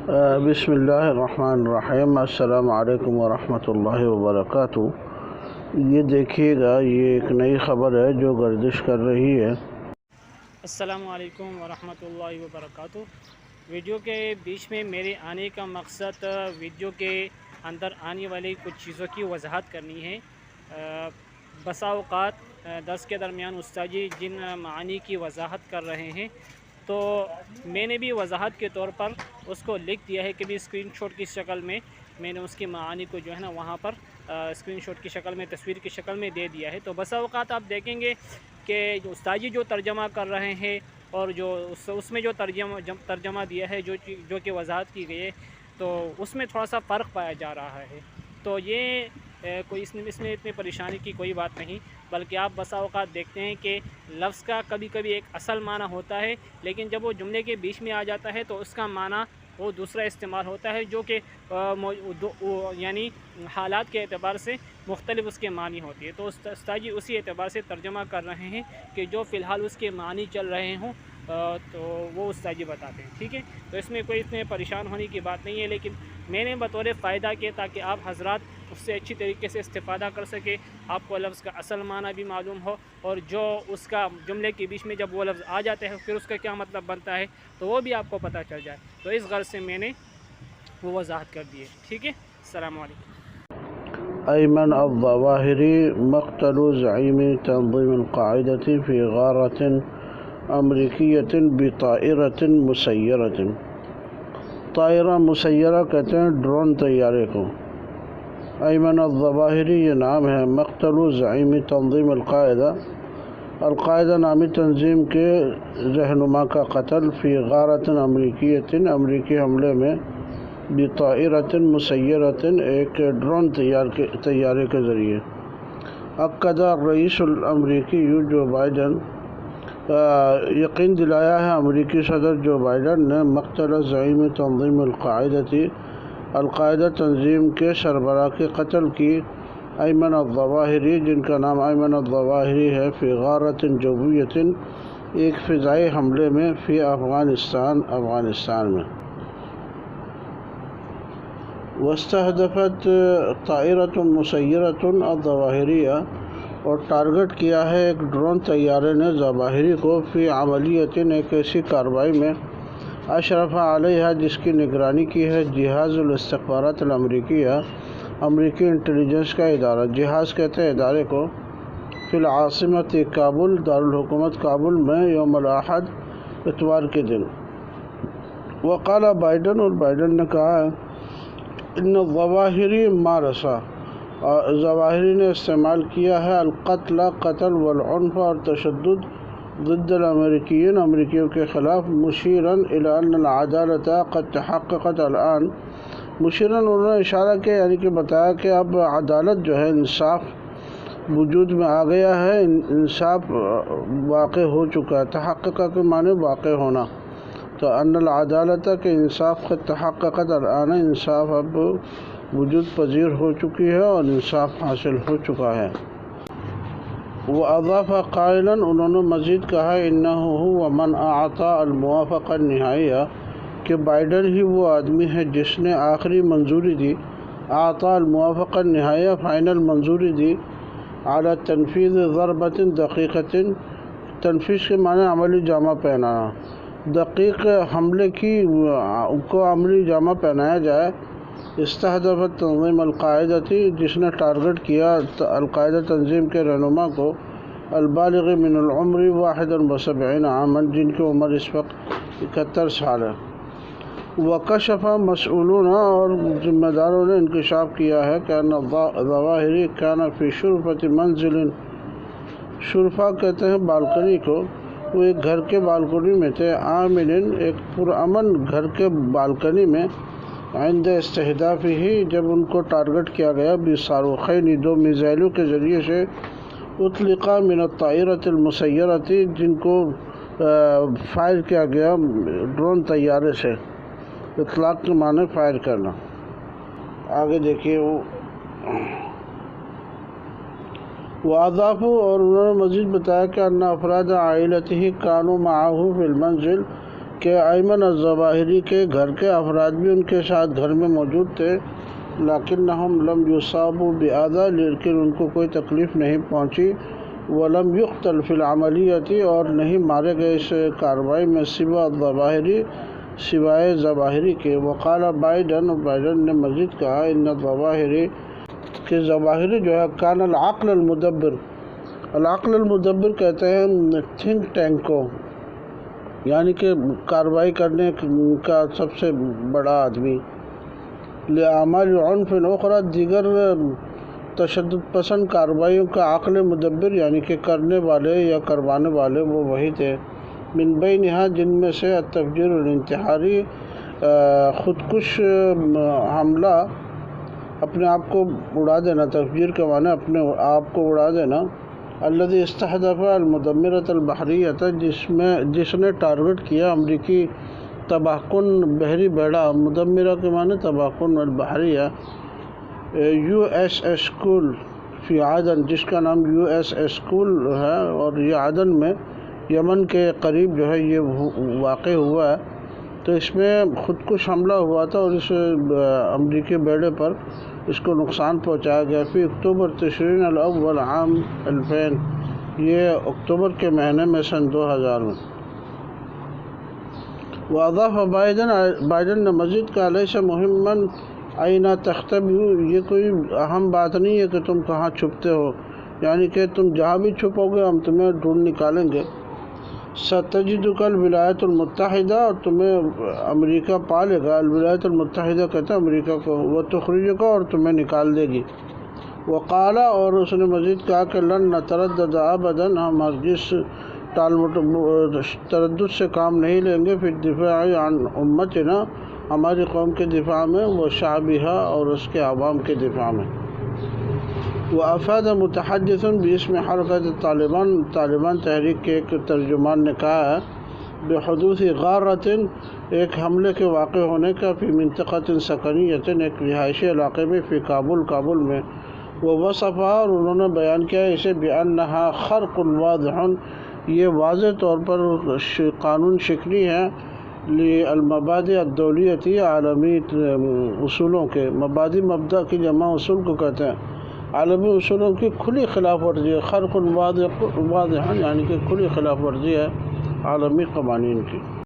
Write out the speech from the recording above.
بسم اللہ الرحمن الرحیم۔ السلام علیکم ورحمۃ اللہ وبرکاتہ۔ یہ دیکھیے گا، یہ ایک نئی خبر ہے جو گردش کر رہی ہے۔ السلام علیکم ورحمۃ اللہ وبرکاتہ۔ ویڈیو کے بیچ میں میرے آنے کا مقصد ویڈیو کے اندر آنے والی کچھ چیزوں کی وضاحت کرنی ہے۔ بسا اوقات درس کے درمیان استاد جی جن معانی کی وضاحت کر رہے ہیں تو میں نے بھی وضاحت کے طور پر اس کو لکھ دیا ہے کہ بھی اسکرین شاٹ کی شکل میں میں نے اس کی معانی کو جو ہے نا وہاں پر اسکرین شاٹ کی شکل میں تصویر کی شکل میں دے دیا ہے۔ تو بسا اوقات آپ دیکھیں گے کہ استاد جی جو ترجمہ کر رہے ہیں اور جو اس میں جو ترجمہ دیا ہے جو کہ وضاحت کی گئی ہے تو اس میں تھوڑا سا فرق پایا جا رہا ہے۔ تو یہ کوئی اس میں اتنی پریشانی کی کوئی بات نہیں، بلکہ آپ بسا اوقات دیکھتے ہیں کہ لفظ کا کبھی کبھی ایک اصل معنی ہوتا ہے، لیکن جب وہ جملے کے بیچ میں آ جاتا ہے تو اس کا معنی وہ دوسرا استعمال ہوتا ہے جو کہ یعنی حالات کے اعتبار سے مختلف اس کے معنی ہوتی ہے۔ تو استاد جی اسی اعتبار سے ترجمہ کر رہے ہیں کہ جو فی الحال اس کے معنی چل رہے ہوں تو وہ استاد جی بتاتے ہیں، ٹھیک ہے۔ تو اس میں کوئی اتنے پریشان ہونے کی بات نہیں ہے، لیکن میں نے بطور فائدہ کے تاکہ آپ حضرات اس سے اچھی طریقے سے استفادہ کر سکے، آپ کو لفظ کا اصل معنی بھی معلوم ہو اور جو اس کا جملے کے بیچ میں جب وہ لفظ آ جاتے ہیں پھر اس کا کیا مطلب بنتا ہے تو وہ بھی آپ کو پتہ چل جائے، تو اس غرض سے میں نے وہ وضاحت کر دی ہے، ٹھیک ہے۔ السلام علیکم۔ ایمن الظواہری مقتل زعیم تنظیم القاعدة فی غارۃ امریکیۃ بطائرۃ مسیرۃ۔ طائرہ مسیرہ کہتے ہیں ڈرون طیارے کو۔ ایمن الظواہری یہ نام ہے۔ مقتل زعیم تنظیم القاعدہ، القاعدہ نامی تنظیم کے رہنما کا قتل فی غارۃ امریکیۃ امریکی حملے میں بطائرۃ مسیرۃ ایک ڈرون طیارے کے ذریعے۔ اکد رئیس الامریکی جو بائیڈن، یقین دلایا ہے امریکی صدر جو بائیڈن نے مقتل زعیم تنظیم القاعدہ، القاعدہ تنظیم کے سربراہ کے قتل کی ایمن الظواہری، جن کا نام ایمن الظواہری ہے، فی غارۃ جویۃ ایک فضائی حملے میں، فی افغانستان میں۔ واستہدفت طائرۃ مسیرۃ الظواہریہ، اور ٹارگٹ کیا ہے ایک ڈرون طیارے نے ظواہری کو، فی عملیۃ ایک ایسی کارروائی میں، اشرف علیہا جس کی نگرانی کی ہے جہاز الاستخبارات الامریکیہ، امریکی انٹیلیجنس کا ادارہ، جہاز کہتے ہیں ادارے کو، فی العاصمۃ کابل، دارالحکومت کابل میں، یوم الاحد اتوار کے دن۔ وقال بائیڈن، اور بائیڈن نے کہا ان الظواہری مارسا، ظواہری نے استعمال کیا ہے القتل، قتل، والعنف اور تشدد ضد الامریکیین، امریکیوں کے خلاف، مشیراً الی ان العدالۃ قد تحققت الآن، مشیراً انہوں نے اشارہ کیا یعنی کہ بتایا کہ اب عدالت جو ہے، انصاف وجود میں آ گیا ہے، انصاف واقع ہو چکا ہے۔ تحقق کے معنی واقع ہونا، تو ان العدالت کہ انصاف قد تحققت الآن، انصاف اب وجود پذیر ہو چکی ہے اور انصاف حاصل ہو چکا ہے۔ وأضاف قائلا، انہوں نے مزید کہا، انہ هو من اعطى الموافقہ النہائیہ، کہ بائیڈن ہی وہ آدمی ہے جس نے آخری منظوری دی، اعطى الموافقہ النہائیہ فائنل منظوری دی، علی تنفیذ ضربۃ دقیقۃ، تنفیذ کے معنی عملی جامہ پہنانا، دقیق حملے کو عملی جامہ پہنایا جائے، استہدفت تنظیم القاعدہ، جس نے ٹارگٹ کیا القاعدہ تنظیم کے رہنما کو، البالغ من العمر 71 عاما، جن کی عمر اس وقت 71 سال ہے۔ وکشف مسئولون، اور ذمہ داروں نے انکشاف کیا ہے کہ ان ظواہری کان فی شرفۃ منزل، شرفہ کہتے ہیں بالکنی کو، وہ ایک گھر کے بالکنی میں تھے، آمن ایک پرامن گھر کے بالکنی میں، عند استہدافہ جب ان کو ٹارگٹ کیا گیا، بصاروخین 2 میزائلوں کے ذریعے سے، اطلقا من الطائرۃ المسیرۃ جن کو فائر کیا گیا ڈرون طیارے سے، اطلاق کے معنی فائر کرنا۔ آگے دیکھیے وأضافوا، اور انہوں نے مزید بتایا کہ ان افراد عائلتہ کانوا معہ فی المنزل، کہ ایمن الظواہری کے گھر کے افراد بھی ان کے ساتھ گھر میں موجود تھے، لیکنہم لم یصابوا بأذی، لیکن ان کو کوئی تکلیف نہیں پہنچی، ولم یقتل فی العملیۃ، اور نہیں مارے گئے اس کارروائی میں سوا الظواہری، سوائے ظواہری کے۔ وقال بائیڈن، اور بائیڈن نے مزید کہا ان الظواہری، کہ ظواہری جو ہے کان العقل المدبر، العقل المدبر کہتے ہیں تھنک ٹینک کو، یعنی کہ کارروائی کرنے کا سب سے بڑا آدمی، لِأَعْمَالِ عُنْفٍ اخرى، دیگر تشدد پسند کارروائیوں کا عقل مدبر یعنی کہ کرنے والے یا کروانے والے وہ وہی تھے، من بینہا، جن میں سے التفجیر الانتحاری، خودکش حملہ، اپنے آپ کو اڑا دینا، تفجیر کے معنی اپنے آپ کو اڑا دینا، الذی استہدف المدمرۃ البحریۃ، جس نے ٹارگٹ کیا امریکی تباہ کن بحری بیڑا، مدمرہ کے معنی تباہ کن، البحریہ، USS کول فی عدن، جس کا نام USS کول ہے، اور یہ عدن میں یمن کے قریب جو ہے یہ واقع ہوا ہے۔ تو اس میں خودکش حملہ ہوا تھا اور اس امریکی بیڑے پر اس کو نقصان پہنچایا گیا، فی اکتوبر تشرین الاول عام 2000، یہ اکتوبر کے مہینے میں سن 2000 میں۔ واضاف بائیڈن نے مزید کہا لیس مہما این تختبئ، یہ کوئی اہم بات نہیں ہے کہ تم کہاں چھپتے ہو، یعنی کہ تم جہاں بھی چھپو گے ہم تمہیں ڈھونڈ نکالیں گے، ستجدک الولایات المتحدہ، اور تمہیں امریکہ پالے گا، الولایات المتحدہ کہتے ہیں امریکہ کو، وتخرجک، اور تمہیں نکال دے گی۔ وقال، اور اس نے مزید کہا کہ لن نتردد ابدا، ہم ہرگز تردد سے کام نہیں لیں گے، فی الدفاع عن امتنا، ہماری قوم کے دفاع میں، و شعبها، اور اس کے عوام کے دفاع میں۔ وافاد متحدث باسم حرکت طالبان، طالبان تحریک کے ایک ترجمان نے کہا ہے، بحدوث غارۃ، ایک حملے کے واقع ہونے کا، فی منطقۃ سکنیۃ، ایک رہائشی علاقے میں، فی کابل، کابل میں، ووصفا، اور انہوں نے بیان کیا اسے، بأنہا خرق واضح، یہ واضح طور پر قانون شکنی ہے، للمبادئ الدولیۃ، عالمی اصولوں کے، مبادئ مبدأ کی جمع اصول کو کہتے ہیں، عالمی اصولوں کی کھلی خلاف ورزی ہے، خرق واضح یعنی کہ کھلی خلاف ورزی ہے عالمی قوانین کی۔